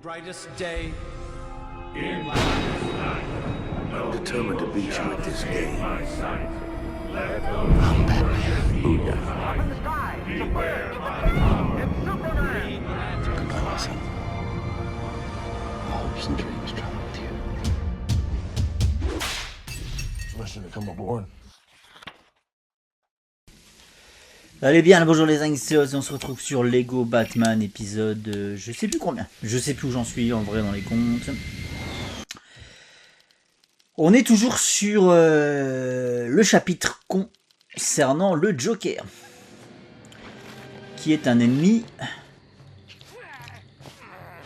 brightest day. Determined to beat you at this game. I'm Batman. Booyah. Goodbye, son. My hopes and dreams travel with you. Listen to come aboard. Allez bien, bonjour les Angsters, on se retrouve sur Lego Batman épisode, je sais plus combien, je sais plus où j'en suis en vrai dans les comptes. On est toujours sur le chapitre concernant le Joker, qui est un ennemi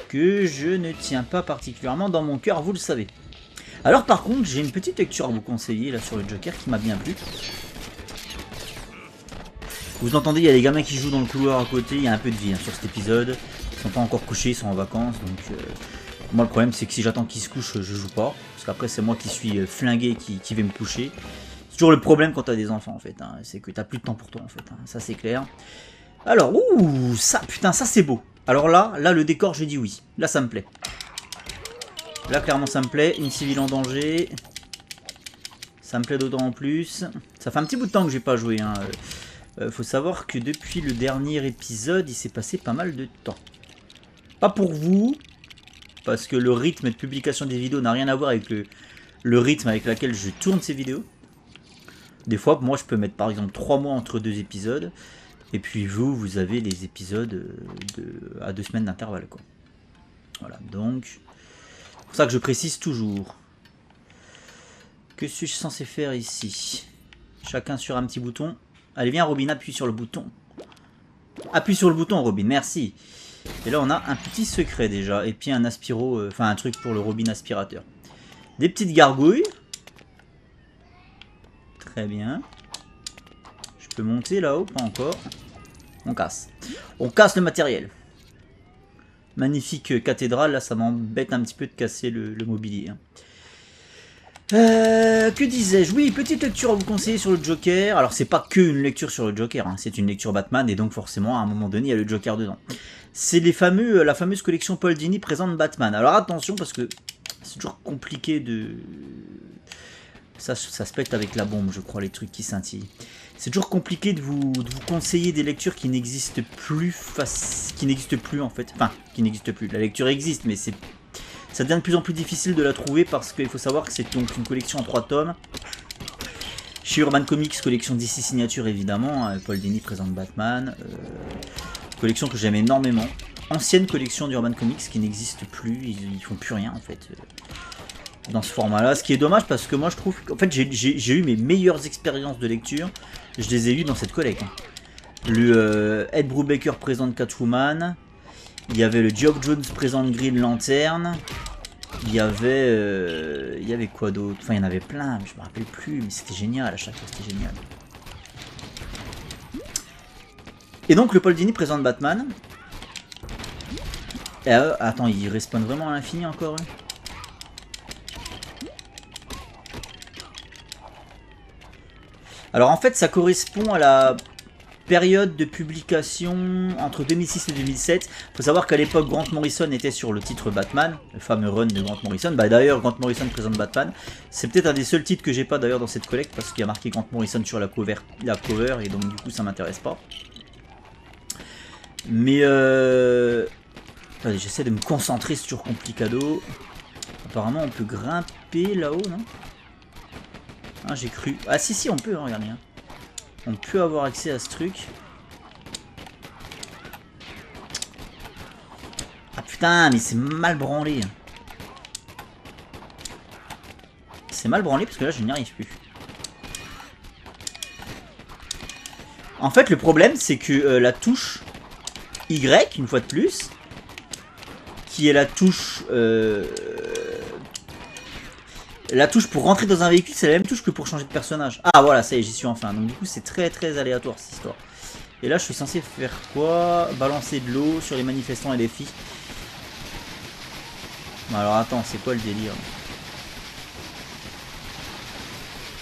que je ne tiens pas particulièrement dans mon cœur, vous le savez. Alors par contre, j'ai une petite lecture à vous conseiller là sur le Joker qui m'a bien plu. Vous entendez, il y a les gamins qui jouent dans le couloir à côté, il y a un peu de vie sur cet épisode. Ils sont pas encore couchés, ils sont en vacances, donc moi le problème c'est que si j'attends qu'ils se couchent, je joue pas. Parce qu'après c'est moi qui suis flingué qui vais me coucher. C'est toujours le problème quand t'as des enfants en fait, hein. C'est que t'as plus de temps pour toi en fait, hein. Ça c'est clair. Alors, ouh, ça, putain, ça c'est beau. Alors là le décor, j'ai dit oui, là ça me plaît. Là clairement ça me plaît, une civile en danger. Ça me plaît d'autant en plus. Ça fait un petit bout de temps que j'ai pas joué, hein. Faut savoir que depuis le dernier épisode, il s'est passé pas mal de temps. Pas pour vous, parce que le rythme de publication des vidéos n'a rien à voir avec le rythme avec lequel je tourne ces vidéos. Des fois, moi, je peux mettre par exemple 3 mois entre 2 épisodes. Et puis vous avez les épisodes à 2 semaines d'intervalle, quoi. Voilà, donc... C'est pour ça que je précise toujours. Que suis-je censé faire ici? Chacun sur un petit bouton. Allez, viens Robin, appuie sur le bouton. Appuie sur le bouton Robin, merci. Et là on a un petit secret déjà. Et puis un aspiro, enfin un truc pour le Robin aspirateur. Des petites gargouilles. Très bien. Je peux monter là-haut, pas encore. On casse. On casse le matériel. Magnifique cathédrale, là ça m'embête un petit peu de casser le mobilier, hein. Que disais-je? Oui, petite lecture à vous conseiller sur le Joker. Alors c'est pas que une lecture sur le Joker, hein. C'est une lecture Batman et donc forcément à un moment donné il y a le Joker dedans. C'est la fameuse collection Paul Dini présente Batman. Alors attention parce que c'est toujours compliqué de... Ça se pète avec la bombe, je crois, les trucs qui scintillent. C'est toujours compliqué de vous conseiller des lectures qui n'existent plus, en fait. Enfin, qui n'existent plus. La lecture existe, mais ça devient de plus en plus difficile de la trouver parce qu'il faut savoir que c'est donc une collection en 3 tomes. Chez Urban Comics, collection DC Signature évidemment. Paul Dini présente Batman. Collection que j'aime énormément. Ancienne collection d'Urban Comics qui n'existe plus. Ils font plus rien en fait dans ce format-là. Ce qui est dommage parce que moi je trouve qu'en fait j'ai eu mes meilleures expériences de lecture. Je les ai eues dans cette collecte. Le Ed Brubaker présente Catwoman. Il y avait le Geoff Jones présente Green Lantern. Il y avait quoi d'autre? Enfin, il y en avait plein, mais je me rappelle plus. Mais c'était génial, à chaque fois, c'était génial. Et donc, le Paul Dini présente Batman. Et attends, il respawn vraiment à l'infini encore, eux? Alors, en fait, ça correspond à la... période de publication entre 2006 et 2007. Il faut savoir qu'à l'époque, Grant Morrison était sur le titre Batman, le fameux run de Grant Morrison. Bah, d'ailleurs, Grant Morrison présente Batman. C'est peut-être un des seuls titres que j'ai pas d'ailleurs dans cette collecte parce qu'il y a marqué Grant Morrison sur la cover et donc du coup ça m'intéresse pas. Mais attendez, j'essaie de me concentrer, c'est toujours complicado. Apparemment, on peut grimper là-haut, non? Ah, j'ai cru. Ah si, on peut, hein, regardez. Hein. On peut avoir accès à ce truc. Ah putain, mais c'est mal branlé. C'est mal branlé parce que là je n'y arrive plus. En fait le problème c'est que la touche Y, une fois de plus, qui est la touche pour rentrer dans un véhicule, c'est la même touche que pour changer de personnage. Ah voilà, ça y est, j'y suis enfin. Donc du coup, c'est très très aléatoire cette histoire. Et là, je suis censé faire quoi? Balancer de l'eau sur les manifestants et les filles. Bon, alors attends, c'est quoi le délire?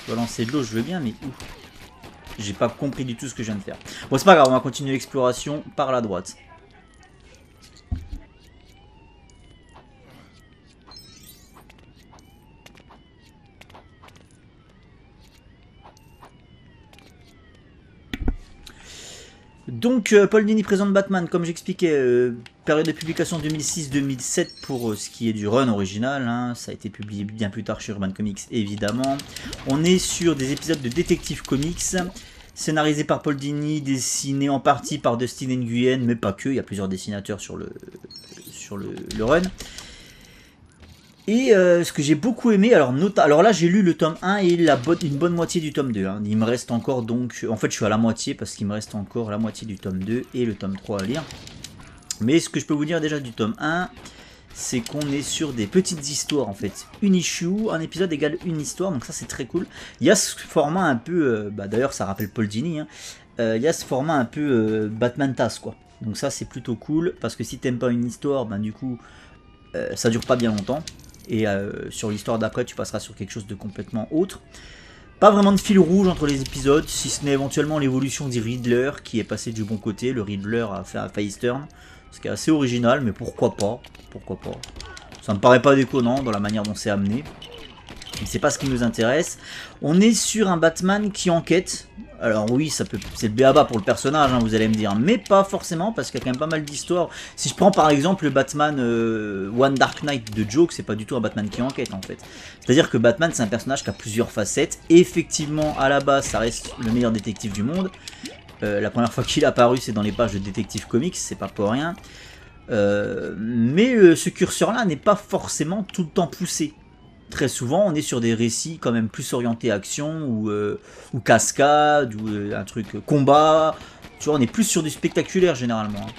Balancer de l'eau, je veux bien, mais où? J'ai pas compris du tout ce que je viens de faire. Bon, c'est pas grave, on va continuer l'exploration par la droite. Donc Paul Dini présente Batman, comme j'expliquais, période de publication 2006-2007 pour ce qui est du run original, hein. Ça a été publié bien plus tard chez Urban Comics évidemment. On est sur des épisodes de Detective Comics, scénarisé par Paul Dini, dessiné en partie par Dustin Nguyen, mais pas que, il y a plusieurs dessinateurs sur le run. Et ce que j'ai beaucoup aimé, alors là j'ai lu le tome 1 et une bonne moitié du tome 2. Hein. Il me reste encore donc, en fait je suis à la moitié parce qu'il me reste encore la moitié du tome 2 et le tome 3 à lire. Mais ce que je peux vous dire déjà du tome 1, c'est qu'on est sur des petites histoires en fait. Une issue, un épisode égale une histoire, donc ça c'est très cool. Il y a ce format un peu, d'ailleurs ça rappelle Paul Dini, hein, il y a ce format un peu Batman Task quoi. Donc ça c'est plutôt cool, parce que si t'aimes pas une histoire, ben du coup ça dure pas bien longtemps. Et sur l'histoire d'après tu passeras sur quelque chose de complètement autre. Pas vraiment de fil rouge entre les épisodes, si ce n'est éventuellement l'évolution du Riddler qui est passé du bon côté. Le Riddler a fait un face turn, ce qui est assez original, mais pourquoi pas. Ça me paraît pas déconnant dans la manière dont c'est amené. Mais c'est pas ce qui nous intéresse. On est sur un Batman qui enquête. Alors oui, c'est le b.a.-ba pour le personnage, hein, vous allez me dire, mais pas forcément, parce qu'il y a quand même pas mal d'histoires. Si je prends par exemple le Batman One Dark Knight de Joke, c'est pas du tout un Batman qui enquête en fait. C'est-à-dire que Batman c'est un personnage qui a plusieurs facettes. Et effectivement, à la base, ça reste le meilleur détective du monde. La première fois qu'il est apparu, c'est dans les pages de Detective Comics, c'est pas pour rien. Mais ce curseur-là n'est pas forcément tout le temps poussé. Très souvent, on est sur des récits quand même plus orientés action ou cascade ou un truc combat. Tu vois, on est plus sur du spectaculaire généralement. Hein.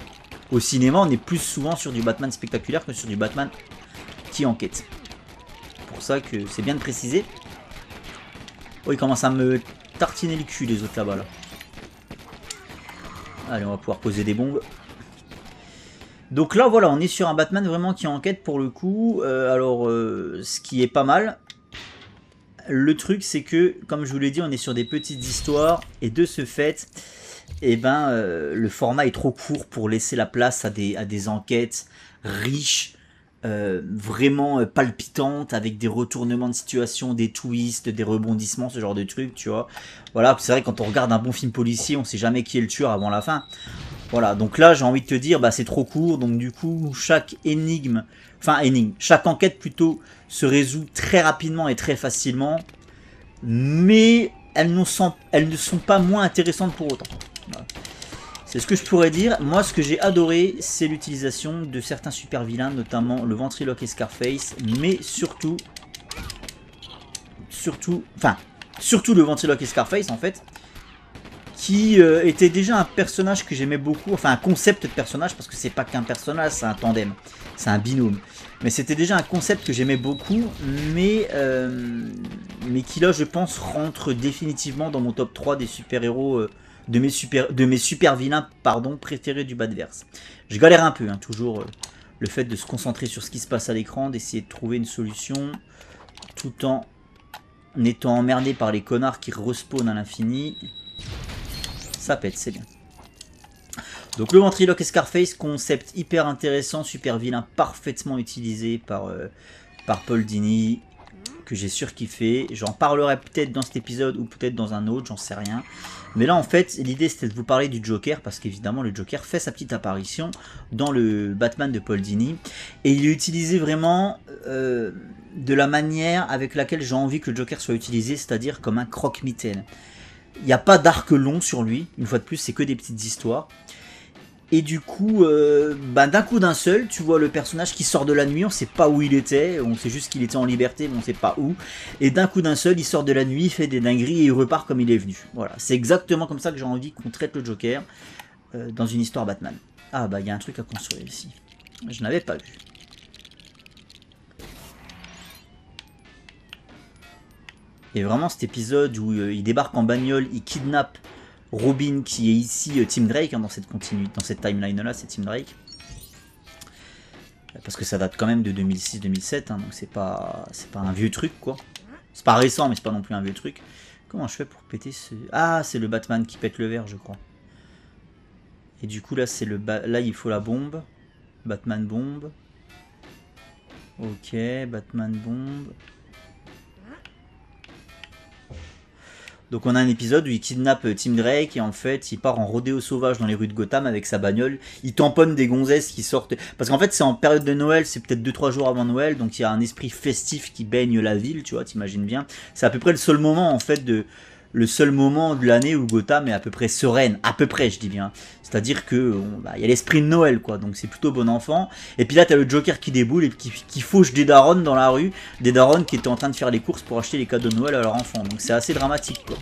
Au cinéma, on est plus souvent sur du Batman spectaculaire que sur du Batman qui enquête. C'est pour ça que c'est bien de préciser. Oh, ils commencent à me tartiner le cul les autres là-bas là. Allez, on va pouvoir poser des bombes. Donc là voilà, on est sur un Batman vraiment qui enquête pour le coup, ce qui est pas mal. Le truc c'est que, comme je vous l'ai dit, on est sur des petites histoires, et de ce fait, le format est trop court pour laisser la place à des enquêtes riches, vraiment palpitantes, avec des retournements de situation, des twists, des rebondissements, ce genre de trucs, tu vois. Voilà, c'est vrai quand on regarde un bon film policier, on sait jamais qui est le tueur avant la fin. Voilà, donc là j'ai envie de te dire, c'est trop court, donc du coup chaque chaque enquête plutôt se résout très rapidement et très facilement, mais elles ne sont pas moins intéressantes pour autant. Voilà. C'est ce que je pourrais dire. Moi ce que j'ai adoré, c'est l'utilisation de certains super vilains, notamment le Ventriloque et Scarface, mais surtout le Ventriloque et Scarface en fait, qui était déjà un personnage que j'aimais beaucoup, enfin un concept de personnage, parce que c'est pas qu'un personnage, c'est un tandem, c'est un binôme. Mais c'était déjà un concept que j'aimais beaucoup, mais qui là je pense rentre définitivement dans mon top 3 des super-héros, de mes super vilains préférés du Batverse. Je galère un peu, hein, toujours le fait de se concentrer sur ce qui se passe à l'écran, d'essayer de trouver une solution, tout en étant emmerdé par les connards qui respawnent à l'infini. Ça pète, c'est bien. Donc le Ventriloque et Scarface, concept hyper intéressant, super vilain, parfaitement utilisé par Paul Dini, que j'ai surkiffé. J'en parlerai peut-être dans cet épisode ou peut-être dans un autre, j'en sais rien. Mais là en fait, l'idée c'était de vous parler du Joker, parce qu'évidemment le Joker fait sa petite apparition dans le Batman de Paul Dini. Et il est utilisé vraiment de la manière avec laquelle j'ai envie que le Joker soit utilisé, c'est-à-dire comme un croque-mitaine. Il n'y a pas d'arc long sur lui, une fois de plus, c'est que des petites histoires. Et du coup, d'un coup d'un seul, tu vois le personnage qui sort de la nuit, on sait pas où il était, on sait juste qu'il était en liberté, mais on sait pas où. Et d'un coup d'un seul, il sort de la nuit, il fait des dingueries et il repart comme il est venu. Voilà, c'est exactement comme ça que j'ai envie qu'on traite le Joker dans une histoire Batman. Ah il y a un truc à construire ici. Je n'avais pas vu. Et vraiment cet épisode où il débarque en bagnole, il kidnappe Robin qui est ici Tim Drake, hein, dans cette timeline là c'est Tim Drake. Parce que ça date quand même de 2006-2007, hein, donc c'est pas un vieux truc quoi. C'est pas récent mais c'est pas non plus un vieux truc. Comment je fais pour péter ce... Ah c'est le Batman qui pète le verre je crois. Et du coup là c'est là il faut la bombe. Batman bombe. Ok, Batman bombe. Donc on a un épisode où il kidnappe Tim Drake et en fait il part en rodéo sauvage dans les rues de Gotham avec sa bagnole. Il tamponne des gonzesses qui sortent. Parce qu'en fait c'est en période de Noël, c'est peut-être 2-3 jours avant Noël, donc il y a un esprit festif qui baigne la ville, tu vois, t'imagines bien. C'est à peu près le seul moment en fait le seul moment de l'année où Gotham est à peu près sereine, à peu près je dis bien. C'est-à-dire que y a l'esprit de Noël quoi, donc c'est plutôt bon enfant. Et puis là t'as le Joker qui déboule et qui fauche des darons dans la rue, des darons qui étaient en train de faire les courses pour acheter les cadeaux de Noël à leurs enfants. Donc c'est assez dramatique quoi.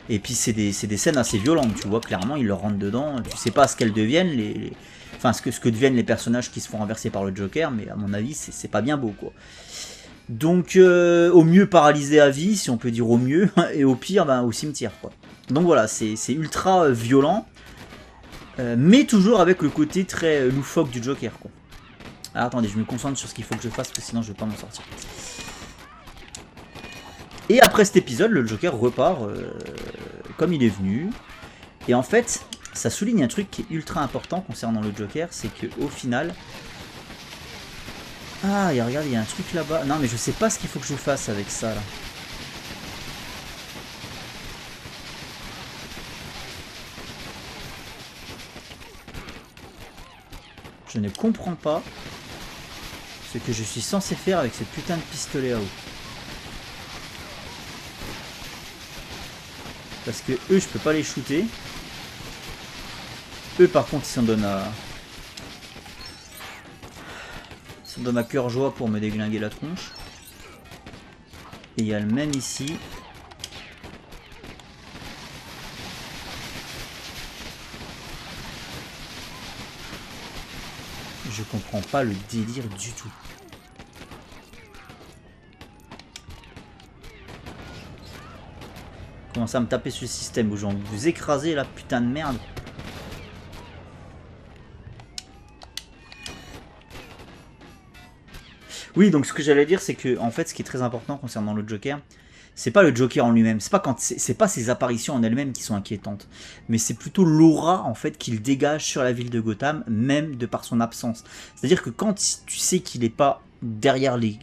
Et puis c'est des scènes assez violentes, tu vois clairement ils leur rentrent dedans, tu sais pas ce qu'elles deviennent, enfin ce que deviennent les personnages qui se font renverser par le Joker, mais à mon avis c'est pas bien beau quoi. Donc au mieux paralysé à vie, si on peut dire au mieux, et au pire au cimetière quoi. Donc voilà, c'est ultra violent, mais toujours avec le côté très loufoque du Joker quoi. Alors attendez, je me concentre sur ce qu'il faut que je fasse, parce que sinon je vais pas m'en sortir. Et après cet épisode, le Joker repart comme il est venu, et en fait, ça souligne un truc qui est ultra important concernant le Joker, c'est que au final... Ah, et regarde, il y a un truc là-bas. Non, mais je sais pas ce qu'il faut que je fasse avec ça, là. Je ne comprends pas ce que je suis censé faire avec cette putain de pistolet à eau. Parce que eux, je peux pas les shooter. Eux, par contre, ils s'en donnent à... Ça donne à cœur joie pour me déglinguer la tronche. Et il y a le même ici. Je comprends pas le délire du tout. Commencez à me taper sur le système où j'ai envie de vous écraser la putain de merde. Oui, donc ce que j'allais dire, c'est que en fait, ce qui est très important concernant le Joker, c'est pas le Joker en lui-même, c'est pas ses apparitions en elles-mêmes qui sont inquiétantes, mais c'est plutôt l'aura en fait qu'il dégage sur la ville de Gotham, même de par son absence. C'est-à-dire que quand tu sais qu'il n'est pas derrière les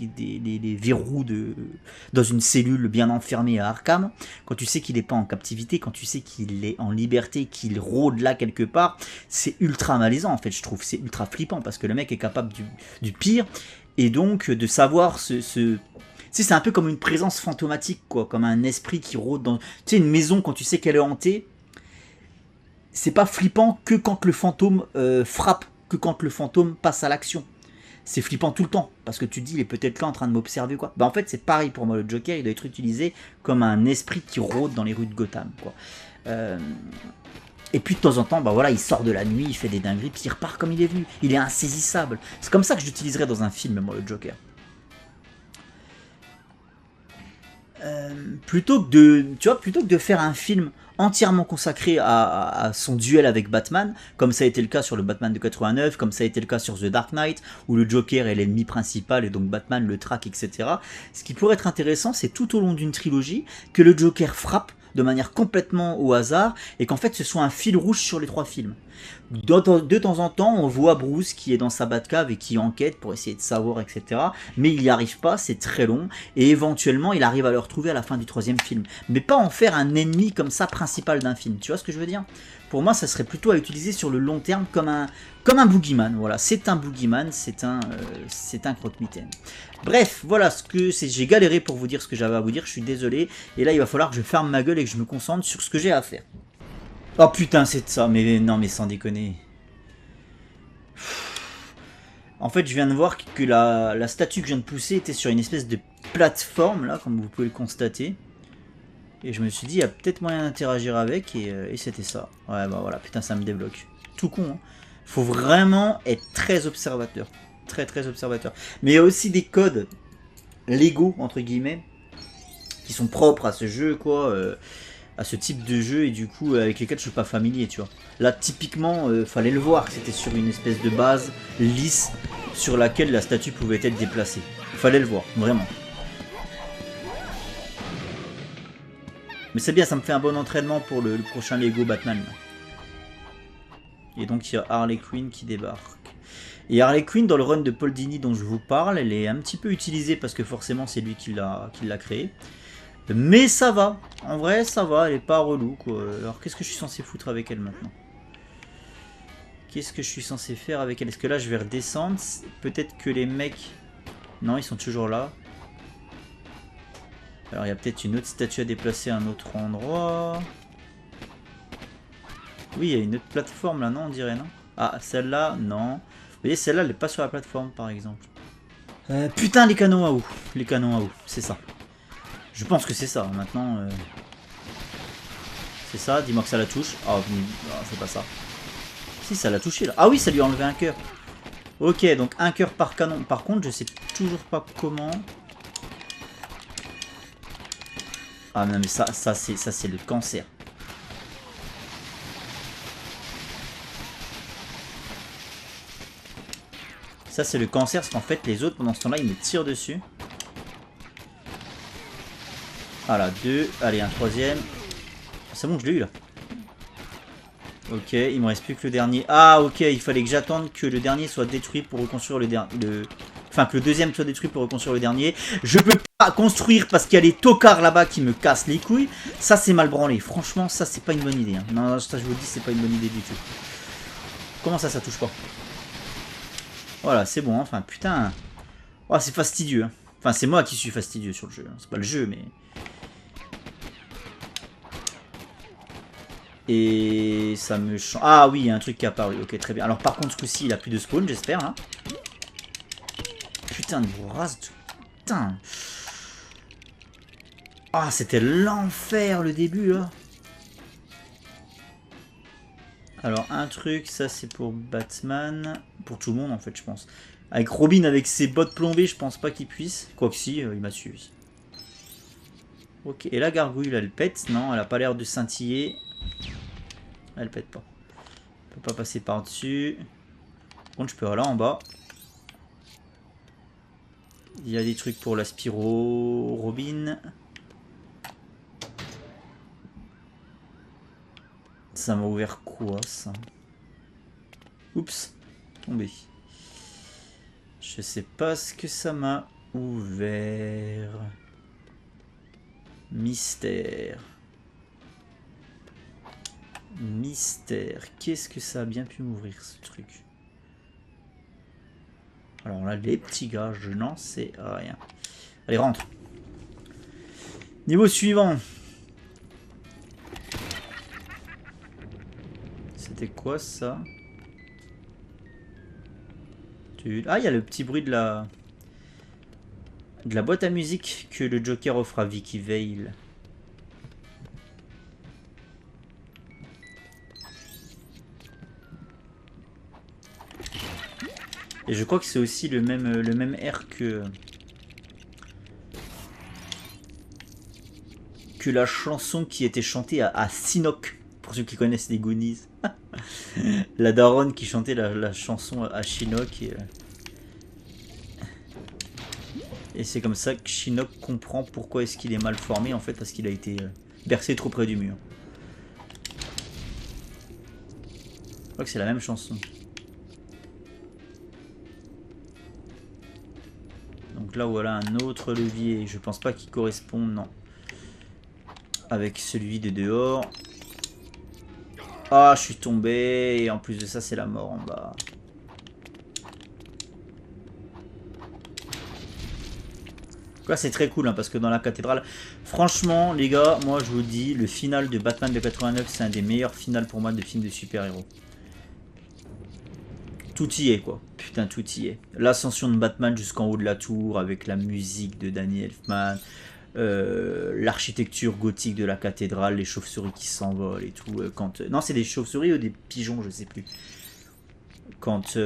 verrous dans une cellule bien enfermée à Arkham, quand tu sais qu'il n'est pas en captivité, quand tu sais qu'il est en liberté, qu'il rôde là quelque part, c'est ultra malaisant en fait, je trouve, c'est ultra flippant parce que le mec est capable du pire. Et donc de savoir c'est un peu comme une présence fantomatique, quoi, comme un esprit qui rôde dans... Tu sais, une maison, quand tu sais qu'elle est hantée, c'est pas flippant que quand le fantôme frappe, que quand le fantôme passe à l'action. C'est flippant tout le temps, parce que tu te dis, il est peut-être là en train de m'observer, quoi. Bah en fait, c'est pareil pour moi, le Joker, il doit être utilisé comme un esprit qui rôde dans les rues de Gotham, quoi. Et puis de temps en temps, bah voilà, il sort de la nuit, il fait des dingueries, puis il repart comme il est venu. Il est insaisissable. C'est comme ça que j'utiliserais dans un film, moi, le Joker. Plutôt que de faire un film entièrement consacré à son duel avec Batman, comme ça a été le cas sur le Batman de 89, comme ça a été le cas sur The Dark Knight, où le Joker est l'ennemi principal et donc Batman le traque, etc. Ce qui pourrait être intéressant, c'est tout au long d'une trilogie, que le Joker frappe de manière complètement au hasard, et qu'en fait ce soit un fil rouge sur les 3 films. De temps en temps, on voit Bruce qui est dans sa Batcave et qui enquête pour essayer de savoir, etc. Mais il n'y arrive pas, c'est très long, et éventuellement il arrive à le retrouver à la fin du 3e film. Mais pas en faire un ennemi comme ça principal d'un film, tu vois ce que je veux dire? Pour moi, ça serait plutôt à utiliser sur le long terme comme un boogeyman. Voilà, c'est un boogeyman, c'est un croque-mitaine. Bref, voilà ce que c'est. J'ai galéré pour vous dire ce que j'avais à vous dire, je suis désolé. Et là, il va falloir que je ferme ma gueule et que je me concentre sur ce que j'ai à faire. Oh putain, c'est de ça, mais non, mais sans déconner. En fait, je viens de voir que la statue que je viens de pousser était sur une espèce de plateforme, là, comme vous pouvez le constater. Et je me suis dit, il y a peut-être moyen d'interagir avec, et c'était ça. Ouais, bah voilà, putain, ça me débloque. Tout con, hein. Faut vraiment être très observateur. Très, très observateur. Mais il y a aussi des codes légaux, entre guillemets, qui sont propres à ce jeu, quoi, à ce type de jeu, et du coup, avec lesquels je suis pas familier, tu vois. Là, typiquement, fallait le voir, c'était sur une espèce de base lisse, sur laquelle la statue pouvait être déplacée. Fallait le voir, vraiment. Mais c'est bien, ça me fait un bon entraînement pour le prochain Lego Batman. Et donc il y a Harley Quinn qui débarque. Et Harley Quinn, dans le run de Paul Dini dont je vous parle, elle est un petit peu utilisée parce que forcément c'est lui qui l'a créé. Mais ça va. En vrai, ça va. Elle est pas relou, quoi. Alors, qu'est-ce que je suis censé foutre avec elle maintenant? Qu'est-ce que je suis censé faire avec elle? Est-ce que là, je vais redescendre? Peut-être que les mecs... Non, ils sont toujours là. Alors, il y a peut-être une autre statue à déplacer à un autre endroit. Oui, il y a une autre plateforme, là, non? On dirait, non? Ah, celle-là, non. Vous voyez, celle-là, elle n'est pas sur la plateforme, par exemple. Putain, les canons à eau. Les canons à eau, c'est ça. Je pense que c'est ça, maintenant... C'est ça, dis-moi que ça la touche. Ah, oh, c'est pas ça. Si, ça l'a touché, là. Ah oui, ça lui a enlevé un cœur. Ok, donc un cœur par canon. Par contre, je sais toujours pas comment... Ah non, mais ça c'est le cancer. Ça, c'est le cancer, parce qu'en fait, les autres, pendant ce temps-là, ils me tirent dessus. Voilà, 2. Allez, un troisième. C'est bon, je l'ai eu, là. Ok, il me reste plus que le dernier. Ah, ok, il fallait que j'attende que le dernier soit détruit pour reconstruire le dernier. Enfin, que le deuxième soit détruit pour reconstruire le dernier. Je peux pas construire parce qu'il y a les tocards là-bas qui me cassent les couilles. Ça, c'est mal branlé. Franchement, ça, c'est pas une bonne idée. Hein. Non, ça, je vous le dis, c'est pas une bonne idée du tout. Comment ça, ça touche pas? Voilà, c'est bon. Enfin, putain. Oh, c'est fastidieux. Hein. Enfin, c'est moi qui suis fastidieux sur le jeu. C'est pas le jeu, mais... Et ça me change. Ah oui, il y a un truc qui est apparu. Ok, très bien. Alors, par contre, ce coup-ci, il a plus de spawn, j'espère. Hein. Putain de bourrasse. Putain. Ah, c'était l'enfer le début là. Alors, un truc, ça c'est pour Batman. Pour tout le monde en fait, je pense. Avec Robin, avec ses bottes plombées, je pense pas qu'il puisse. Quoique si, il m'a suivi. Ok, et la gargouille, là, elle pète. Non, elle a pas l'air de scintiller. Elle pète pas. On peut pas passer par-dessus. Par contre, je peux aller là en bas. Il y a des trucs pour la Spyro Robin. Ça m'a ouvert quoi, ça? Oups, tombé. Je sais pas ce que ça m'a ouvert. Mystère. Mystère. Qu'est-ce que ça a bien pu m'ouvrir, ce truc? Alors là, les petits gars, je n'en sais rien. Allez, rentre. Niveau suivant. C'était quoi ça? Ah, il y a le petit bruit de la boîte à musique que le Joker offre à Vicky Vale. Et je crois que c'est aussi le même air que la chanson qui était chantée à Sinoc, pour ceux qui connaissent les Goonies. La daronne qui chantait la chanson à Shinnok et c'est comme ça que Shinnok comprend pourquoi est-ce qu'il est mal formé en fait, parce qu'il a été bercé trop près du mur. Je crois que c'est la même chanson. Donc là voilà un autre levier, je pense pas qu'il corresponde, non, avec celui de dehors. Ah, je suis tombé, et en plus de ça, c'est la mort en bas. Là, c'est très cool, hein, parce que dans la cathédrale, franchement, les gars, moi, je vous dis, le final de Batman de 89, c'est un des meilleurs finals pour moi de films de super-héros. Tout y est, quoi. Putain, tout y est. L'ascension de Batman jusqu'en haut de la tour, avec la musique de Danny Elfman, l'architecture gothique de la cathédrale, les chauves-souris qui s'envolent et tout. Non, c'est des chauves-souris ou des pigeons, je sais plus. Quand il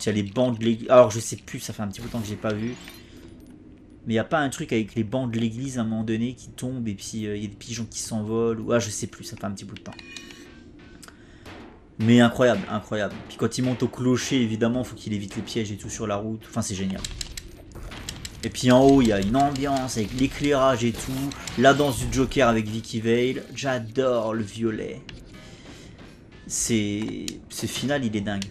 y a les bancs de l'église. Alors, je sais plus, ça fait un petit peu de temps que j'ai pas vu. Mais il n'y a pas un truc avec les bancs de l'église à un moment donné qui tombent et puis il y a des pigeons qui s'envolent. Ah, je sais plus, ça fait un petit bout de temps. Mais incroyable, incroyable. Puis quand il monte au clocher, évidemment, il faut qu'il évite les pièges et tout sur la route. Enfin, c'est génial. Et puis en haut, il y a une ambiance avec l'éclairage et tout. La danse du Joker avec Vicky Vale. J'adore le violet. Ce final, il est dingue.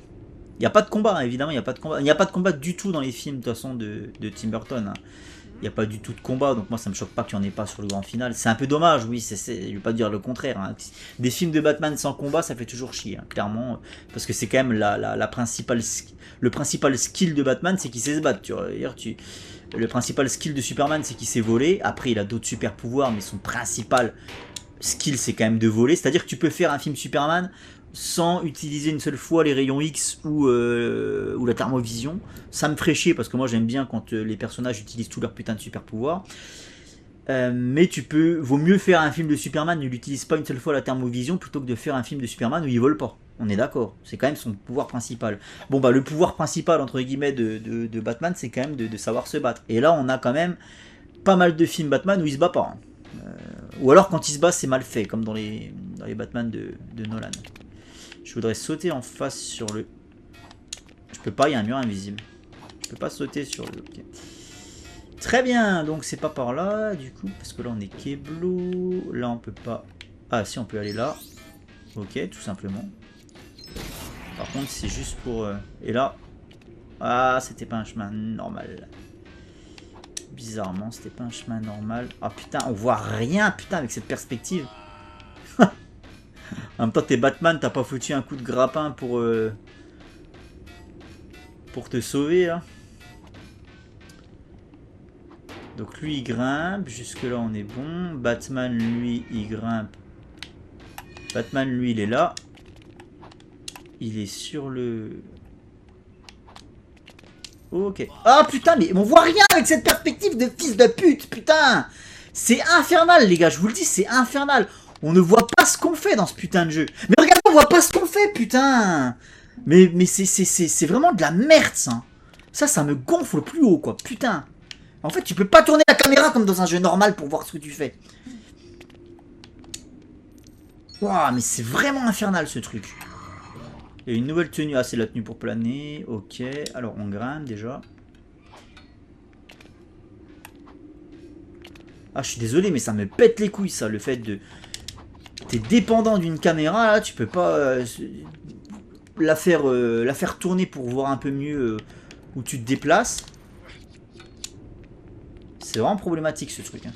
Il n'y a pas de combat, hein, évidemment, il n'y a pas de combat. Il n'y a pas de combat du tout dans les films, de toute façon, de Tim Burton. Hein. Il n'y a pas du tout de combat, donc moi ça me choque pas qu'il n'y en ait pas sur le grand final. C'est un peu dommage, oui, je ne vais pas dire le contraire. Hein. Des films de Batman sans combat, ça fait toujours chier, hein, clairement. Parce que c'est quand même la principale... Le principal skill de Batman, c'est qu'il sait se battre. Le principal skill de Superman, c'est qu'il sait voler. Après, il a d'autres super pouvoirs, mais son principal skill, c'est quand même de voler. C'est-à-dire que tu peux faire un film Superman sans utiliser une seule fois les rayons X ou la thermovision. Ça me ferait chier parce que moi j'aime bien quand les personnages utilisent tous leurs putains de super pouvoirs. Mais vaut mieux faire un film de Superman où il n'utilise pas une seule fois la thermovision plutôt que de faire un film de Superman où il vole pas. On est d'accord, c'est quand même son pouvoir principal. Bon bah le pouvoir principal entre guillemets de Batman, c'est quand même de savoir se battre. Et là on a quand même pas mal de films Batman où il se bat pas. Hein. Ou alors quand il se bat c'est mal fait, comme dans les Batman de Nolan. Je voudrais sauter en face sur le... Je peux pas, il y a un mur invisible. Je peux pas sauter sur le... Okay. Très bien, donc c'est pas par là, du coup, parce que là on est Keblo. Là on peut pas... Ah si, on peut aller là. Ok, tout simplement. Par contre, c'est juste pour... Et là... Ah, c'était pas un chemin normal. Bizarrement, c'était pas un chemin normal. Ah putain, on voit rien, putain, avec cette perspective. En même temps, t'es Batman, t'as pas foutu un coup de grappin pour te sauver là. Donc lui il grimpe, jusque là on est bon. Batman lui il grimpe. Batman lui il est là. Il est sur le... Ok. Ah putain, mais on voit rien avec cette perspective de fils de pute, putain. C'est infernal les gars, je vous le dis, c'est infernal. On ne voit pas ce qu'on fait dans ce putain de jeu. Mais regardez, on voit pas ce qu'on fait, putain. Mais c'est vraiment de la merde, ça. Ça me gonfle au plus haut, quoi, putain. En fait, tu peux pas tourner la caméra comme dans un jeu normal pour voir ce que tu fais. Waouh, mais c'est vraiment infernal, ce truc. Et une nouvelle tenue. Ah, c'est la tenue pour planer. Ok, alors on grimpe, déjà. Ah, je suis désolé, mais ça me pète les couilles, ça, le fait de... T'es dépendant d'une caméra, là, tu peux pas la faire tourner pour voir un peu mieux où tu te déplaces. C'est vraiment problématique ce truc. Hein.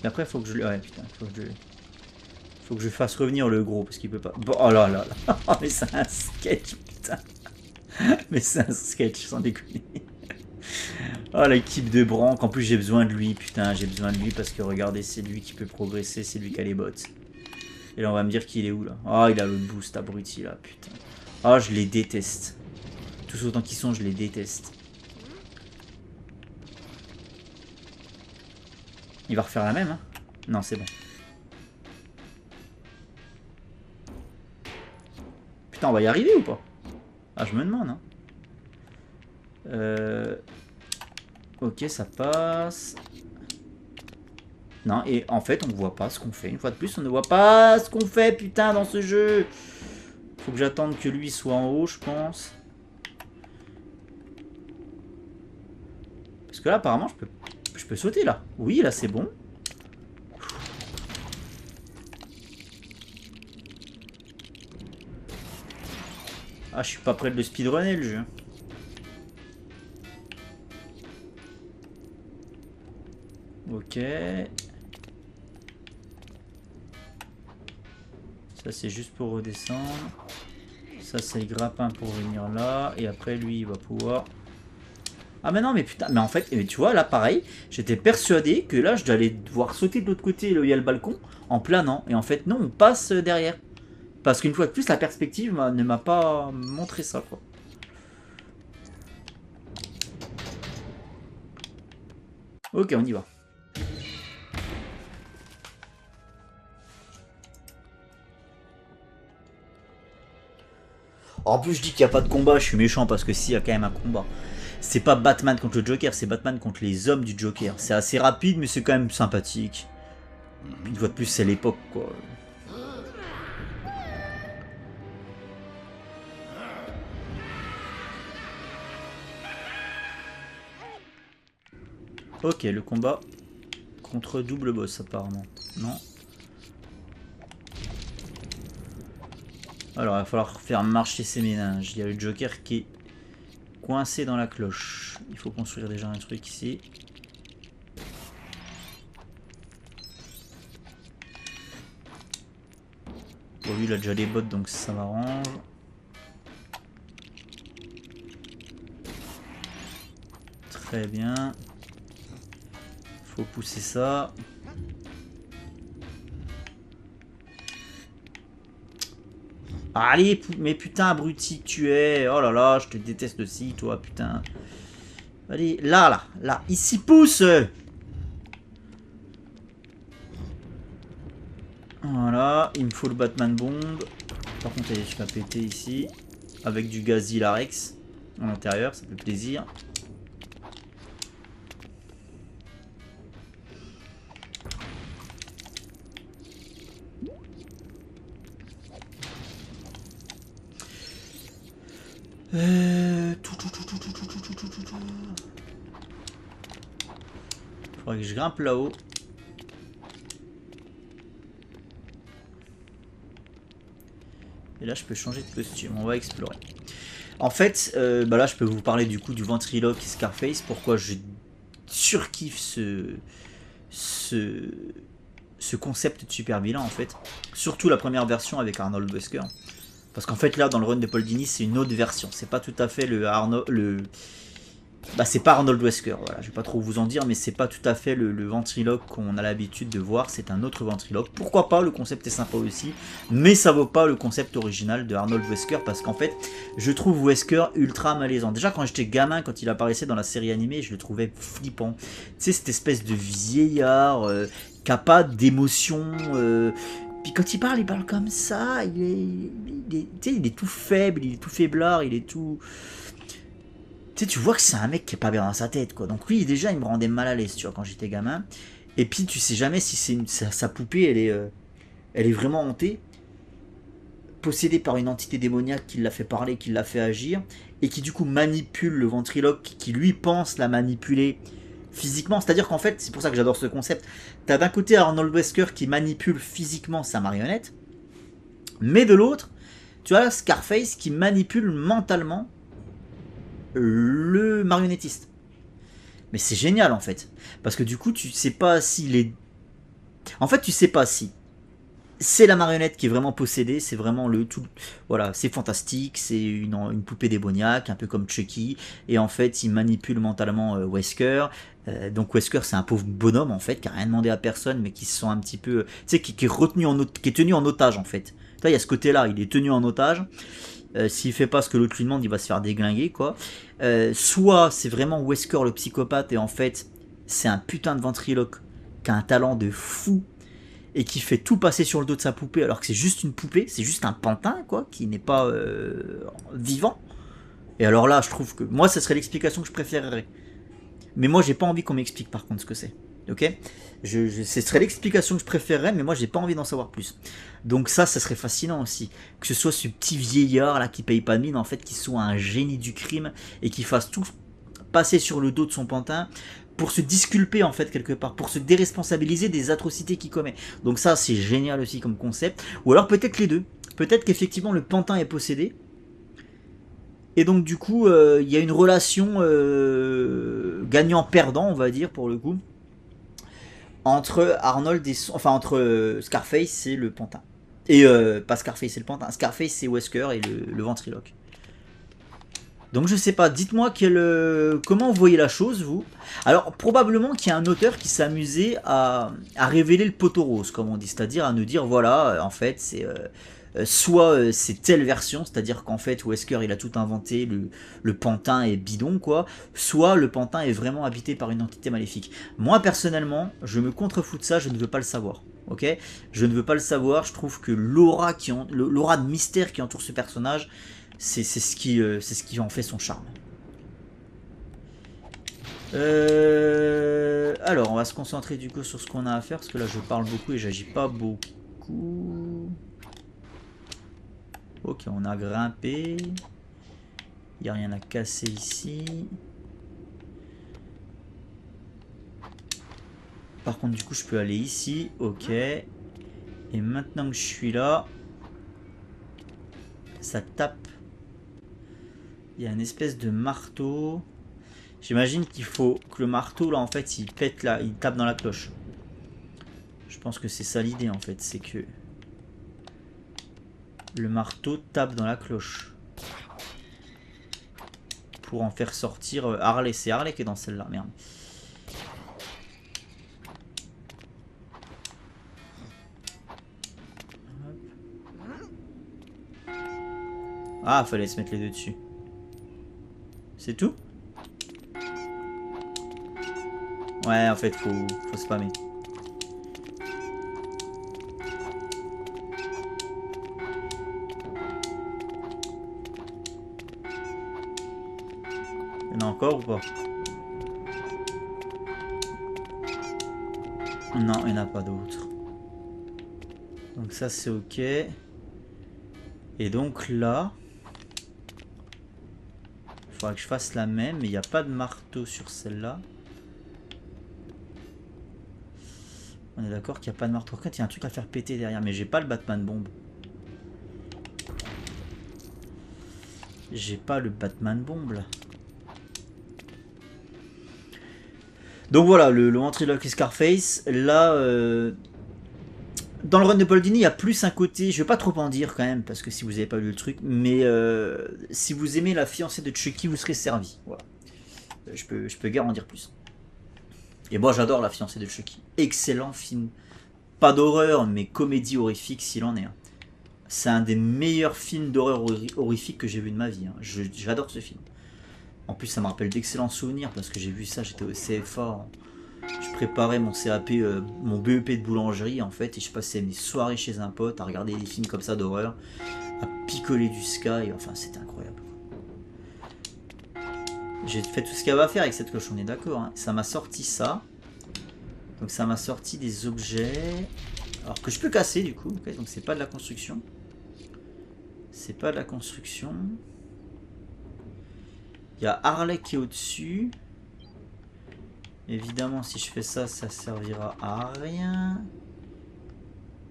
Et après, faut que je... Ouais, putain, faut que je fasse revenir le gros, parce qu'il peut pas... Bon, oh là là là. Oh, mais c'est un sketch, putain. Mais c'est un sketch, sans déconner. Oh, l'équipe de Branque. En plus, j'ai besoin de lui. Putain, j'ai besoin de lui parce que regardez, c'est lui qui peut progresser. C'est lui qui a les bottes. Et là, on va me dire qu'il est où là? Oh, il a le boost abruti là. Putain. Oh, je les déteste. Tous autant qu'ils sont, je les déteste. Il va refaire la même, hein? Non, c'est bon. Putain, on va y arriver ou pas? Ah, je me demande, hein. Ok, ça passe. Non, et en fait, on ne voit pas ce qu'on fait. Une fois de plus, on ne voit pas ce qu'on fait, putain, dans ce jeu. Faut que j'attende que lui soit en haut, je pense. Parce que là, apparemment, je peux sauter, là. Oui, là, c'est bon. Ah, je suis pas prêt de le speedrunner, le jeu. Ok. Ça c'est juste pour redescendre. Ça c'est le grappin pour venir là. Et après lui il va pouvoir... Ah mais non mais putain, mais en fait, mais tu vois là pareil, j'étais persuadé que là je dois aller devoir sauter de l'autre côté là où il y a le balcon en planant. Et en fait non, on passe derrière. Parce qu'une fois de plus la perspective ne m'a pas montré ça quoi. Ok, on y va. En plus, je dis qu'il n'y a pas de combat, je suis méchant parce que si, il y a quand même un combat. C'est pas Batman contre le Joker, c'est Batman contre les hommes du Joker. C'est assez rapide, mais c'est quand même sympathique. Une fois de plus, c'est l'époque, quoi. Ok, le combat contre double boss, apparemment. Non. Alors, il va falloir faire marcher ces méninges. Il y a le Joker qui est coincé dans la cloche. Il faut construire déjà un truc ici. Bon, lui, il a déjà les bottes, donc ça m'arrange. Très bien. Faut pousser ça. Allez, mais putain, abruti que tu es. Oh là là, je te déteste aussi, toi, putain. Allez, là, ici, pousse. Voilà, il me faut le Batman Bomb. Par contre, allez, je vais péter ici. Avec du gaz Hilarex à l'intérieur, ça fait plaisir. Faudrait que je grimpe là-haut. Et là, je peux changer de costume. On va explorer. En fait, bah là, je peux vous parler du coup du ventriloque Scarface. Pourquoi je surkiffe ce concept de super vilain en fait. Surtout la première version avec Arnold Wesker. Parce qu'en fait là dans le run de Paul Dini c'est une autre version. C'est pas tout à fait bah c'est pas Arnold Wesker, voilà, je vais pas trop vous en dire, mais c'est pas tout à fait le ventriloque qu'on a l'habitude de voir, c'est un autre ventriloque. Pourquoi pas, le concept est sympa aussi, mais ça vaut pas le concept original de Arnold Wesker, parce qu'en fait, je trouve Wesker ultra malaisant. Déjà quand j'étais gamin, quand il apparaissait dans la série animée, je le trouvais flippant. Tu sais, cette espèce de vieillard qui a pas d'émotion... Puis quand il parle comme ça, tu sais, il est tout faible, il est tout faiblard, il est tout... Tu sais, tu vois que c'est un mec qui est pas bien dans sa tête, quoi. Donc lui, déjà, il me rendait mal à l'aise, tu vois, quand j'étais gamin. Et puis, tu sais jamais si c'est sa poupée, elle est vraiment hantée, possédée par une entité démoniaque qui l'a fait parler, qui l'a fait agir, et qui du coup manipule le ventriloque, qui lui pense la manipuler physiquement. C'est-à-dire qu'en fait, c'est pour ça que j'adore ce concept. T'as d'un côté Arnold Wesker qui manipule physiquement sa marionnette, mais de l'autre, tu as Scarface qui manipule mentalement le marionnettiste. Mais c'est génial en fait. Parce que du coup, tu sais pas s'il est... En fait, tu sais pas si c'est la marionnette qui est vraiment possédée, c'est vraiment le tout... Voilà, c'est fantastique, c'est une poupée démoniaque, un peu comme Chucky, et en fait, il manipule mentalement Wesker. Donc Wesker, c'est un pauvre bonhomme en fait, qui a rien demandé à personne, mais qui se sent un petit peu... Tu sais, qui est retenu qui est tenu en otage en fait. Là, il y a ce côté-là, il est tenu en otage. S'il fait pas ce que l'autre lui demande, il va se faire déglinguer, quoi. Soit c'est vraiment Wesker le psychopathe, et en fait, c'est un putain de ventriloque qui a un talent de fou, et qui fait tout passer sur le dos de sa poupée, alors que c'est juste une poupée, c'est juste un pantin, quoi, qui n'est pas vivant. Et alors là, je trouve que... Moi, ça serait l'explication que je préférerais. Mais moi, j'ai pas envie qu'on m'explique, par contre, ce que c'est. Ok, ce serait l'explication que je préférerais, mais moi j'ai pas envie d'en savoir plus. Donc ça serait fascinant aussi. Que ce soit ce petit vieillard là qui paye pas de mine, en fait, qui soit un génie du crime et qui fasse tout passer sur le dos de son pantin pour se disculper en fait quelque part, pour se déresponsabiliser des atrocités qu'il commet. Donc ça c'est génial aussi comme concept. Ou alors peut-être les deux. Peut-être qu'effectivement le pantin est possédé. Et donc du coup il y a une relation gagnant-perdant on va dire pour le coup. Entre Arnold et entre Scarface et le pantin. Et pas Scarface et le pantin, Scarface c'est Wesker et le ventriloque. Donc je sais pas, dites-moi comment vous voyez la chose vous. Alors probablement qu'il y a un auteur qui s'est amusé à révéler le poteau rose comme on dit, c'est-à-dire à nous dire voilà en fait c'est soit c'est telle version, c'est-à-dire qu'en fait Wesker il a tout inventé, le pantin est bidon quoi, soit le pantin est vraiment habité par une entité maléfique. Moi personnellement, je me contrefous de ça, je ne veux pas le savoir. Ok, je ne veux pas le savoir, je trouve que l'aura de mystère qui entoure ce personnage, c'est ce qui en fait son charme. Alors, on va se concentrer du coup sur ce qu'on a à faire, parce que là je parle beaucoup et j'agis pas beaucoup. Ok, on a grimpé. Il n'y a rien à casser ici. Par contre, du coup, je peux aller ici. Ok. Et maintenant que je suis là... ça tape. Il y a une espèce de marteau. J'imagine qu'il faut que le marteau là en fait il pète là, il tape dans la cloche. Je pense que c'est ça l'idée en fait, c'est que le marteau tape dans la cloche. Pour en faire sortir Harley. C'est Harley qui est dans celle-là, merde. Ah, fallait se mettre les deux dessus. C'est tout? Ouais, en fait, faut spammer. Il y en a encore ou pas? Non, il n'y en a pas d'autres. Donc ça, c'est ok. Et donc là... il faudra que je fasse la même, mais il n'y a pas de marteau sur celle-là. On est d'accord qu'il n'y a pas de marteau. En fait, il y a un truc à faire péter derrière, mais j'ai pas le Batman bombe. J'ai pas le Batman bombe là. Donc voilà, le ventriloque et Scarface. Là, dans le run de Paul Dini, il y a plus un côté. Je vais pas trop en dire quand même, parce que si vous n'avez pas lu le truc, mais si vous aimez la fiancée de Chucky, vous serez servi. Voilà. Je peux guère en dire plus. Et moi j'adore La fiancée de Chucky. Excellent film. Pas d'horreur, mais comédie horrifique s'il en est. Hein. C'est un des meilleurs films d'horreur horrifique que j'ai vu de ma vie. Hein. J'adore ce film. En plus ça me rappelle d'excellents souvenirs parce que j'ai vu ça, j'étais au CFA. Je préparais mon CAP, mon BEP de boulangerie en fait. Et je passais mes soirées chez un pote à regarder des films comme ça d'horreur. À picoler du Sky. Enfin c'était incroyable. J'ai fait tout ce qu'il y avait à faire avec cette cloche, on est d'accord. Hein. Ça m'a sorti ça. Donc ça m'a sorti des objets. Alors que je peux casser du coup. Okay, donc c'est pas de la construction. C'est pas de la construction. Il y a Harley qui est au-dessus. Évidemment si je fais ça, ça servira à rien.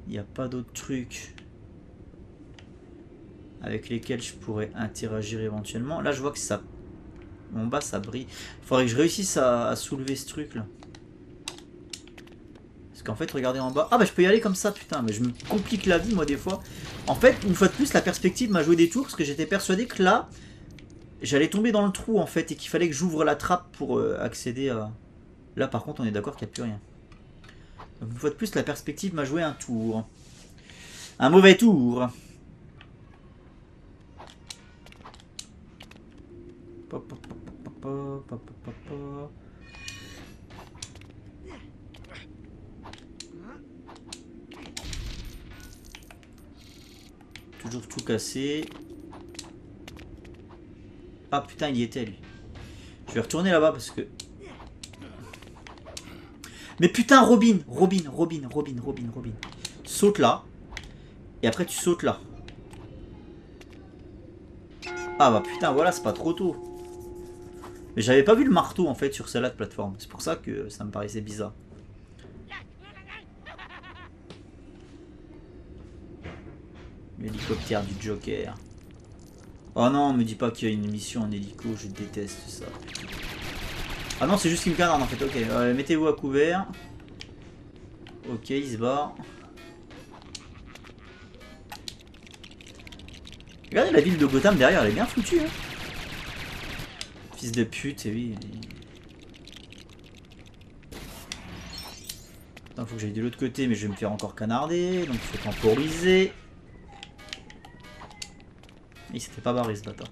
Il n'y a pas d'autres trucs avec lesquels je pourrais interagir éventuellement. Là je vois que ça... en bas ça brille. Il faudrait que je réussisse à soulever ce truc là. Parce qu'en fait regardez en bas. Ah bah je peux y aller comme ça putain. Mais je me complique la vie moi des fois. En fait une fois de plus la perspective m'a joué des tours. Parce que j'étais persuadé que là j'allais tomber dans le trou en fait. Et qu'il fallait que j'ouvre la trappe pour accéder à... Là par contre on est d'accord qu'il n'y a plus rien. Donc, une fois de plus la perspective m'a joué un tour. Un mauvais tour. Toujours tout cassé. Ah putain il y était lui. Je vais retourner là-bas parce que... Mais putain Robin. Saute là. Et après tu sautes là. Ah bah putain voilà c'est pas trop tôt. Mais j'avais pas vu le marteau en fait sur celle-là de plateforme. C'est pour ça que ça me paraissait bizarre. L'hélicoptère du Joker. Oh non, me dis pas qu'il y a une mission en hélico, je déteste ça. Ah non, c'est juste une canarde en fait, ok. Mettez-vous à couvert. Ok, il se barre. Regardez la ville de Gotham derrière, elle est bien foutue. Hein. Fils de pute, et oui. Attends, faut que j'aille de l'autre côté, mais je vais me faire encore canarder. Donc il faut temporiser. Il s'était pas barré ce bâtard.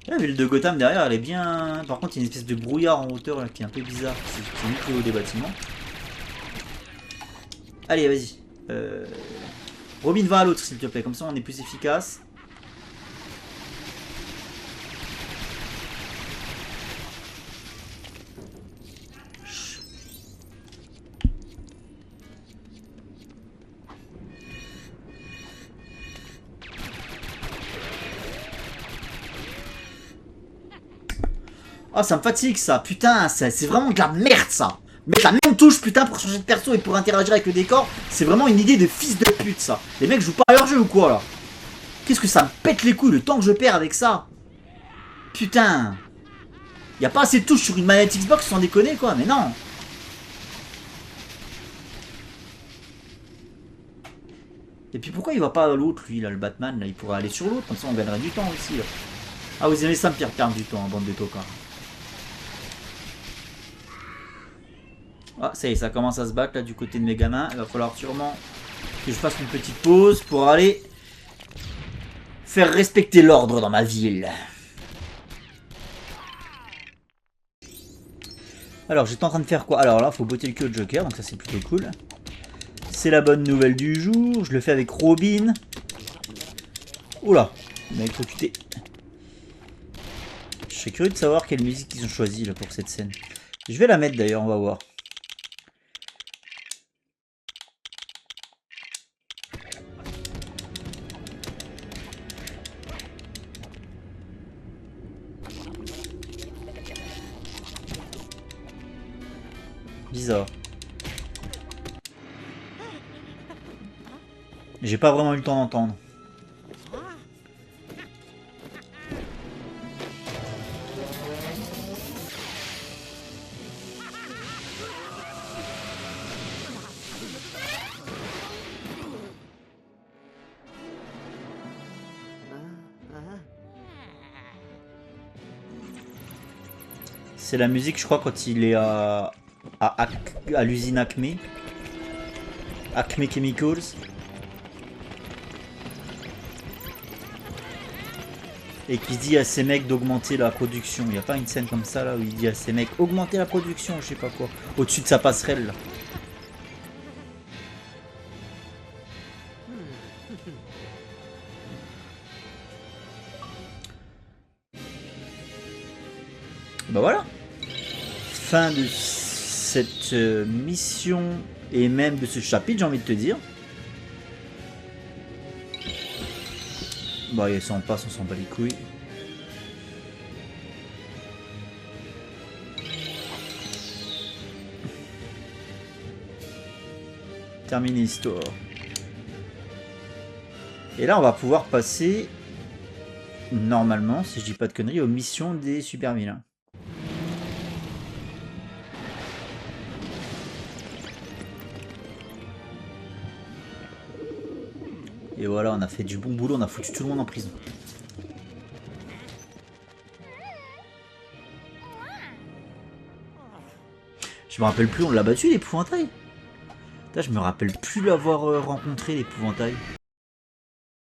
La ville de Gotham derrière elle est bien. Par contre il y a une espèce de brouillard en hauteur là, qui est un peu bizarre. C'est mis plus haut des bâtiments. Allez vas-y. Robin va à l'autre s'il te plaît. Comme ça on est plus efficace. Oh ça me fatigue ça, putain, c'est vraiment de la merde ça. Mettre la même touche putain pour changer de perso et pour interagir avec le décor, c'est vraiment une idée de fils de pute ça. Les mecs jouent pas à leur jeu ou quoi là? Qu'est-ce que ça me pète les couilles le temps que je perds avec ça? Putain. Y a pas assez de touches sur une manette Xbox sans déconner quoi, mais non. Et puis pourquoi il va pas à l'autre lui là, le Batman là, il pourrait aller sur l'autre, comme ça on gagnerait du temps aussi là. Ah vous aimez ça me faire perdre du temps, bande de tocards. Ah ça y est, ça commence à se battre là du côté de mes gamins, il va falloir sûrement que je fasse une petite pause pour aller faire respecter l'ordre dans ma ville. Alors j'étais en train de faire quoi? Alors là faut botter le cul au Joker, donc ça c'est plutôt cool. C'est la bonne nouvelle du jour, je le fais avec Robin. Oula, il m'a électrocuté. Je serais curieux de savoir quelle musique ils ont choisi là pour cette scène. Je vais la mettre d'ailleurs, on va voir. Bizarre. J'ai pas vraiment eu le temps d'entendre. C'est la musique, je crois, quand il est à l'usine Acme. Acme Chemicals. Et qui dit à ces mecs d'augmenter la production. Il n'y a pas une scène comme ça là où il dit à ces mecs augmenter la production, je sais pas quoi. Au-dessus de sa passerelle là. Bah voilà. Fin de cette mission et même de ce chapitre, j'ai envie de te dire. Bah ça on passe, on s'en bat les couilles. Terminé l'histoire. Et là on va pouvoir passer, normalement, si je dis pas de conneries, aux missions des super vilains. Et voilà, on a fait du bon boulot, on a foutu tout le monde en prison. Je me rappelle plus, on l'a battu l'épouvantail. Je me rappelle plus l'avoir rencontré l'épouvantail.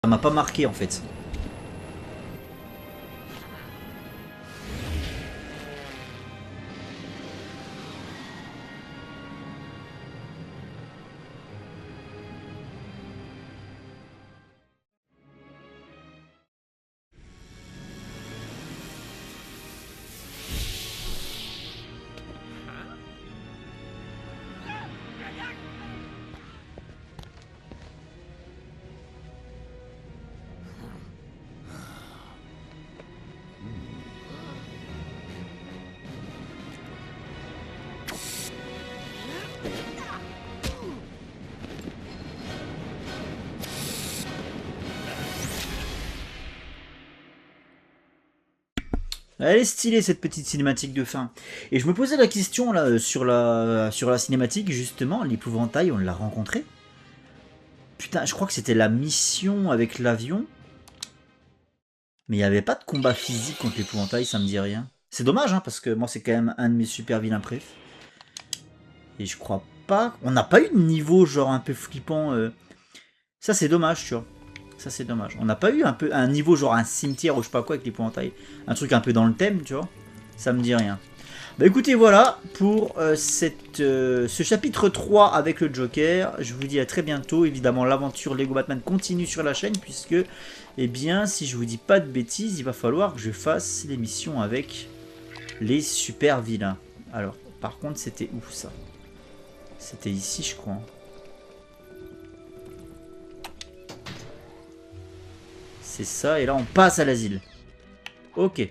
Ça m'a pas marqué en fait. Elle est stylée cette petite cinématique de fin. Et je me posais la question là sur la cinématique justement, l'épouvantail, on l'a rencontré. Putain, je crois que c'était la mission avec l'avion. Mais il n'y avait pas de combat physique contre l'épouvantail, ça me dit rien. C'est dommage hein, parce que moi c'est quand même un de mes super vilains préf. Et je crois pas... On n'a pas eu de niveau genre un peu flippant. Ça c'est dommage tu vois. Ça c'est dommage. On n'a pas eu un niveau genre un cimetière ou je sais pas quoi avec l'épouvantail. Un truc un peu dans le thème, tu vois. Ça me dit rien. Bah écoutez, voilà pour ce chapitre 3 avec le Joker. Je vous dis à très bientôt. Évidemment, l'aventure Lego Batman continue sur la chaîne puisque, eh bien, si je vous dis pas de bêtises, il va falloir que je fasse l'émission avec les super vilains. Alors, par contre, c'était où ça? C'était ici, je crois. C'est ça, et là on passe à l'asile. Ok.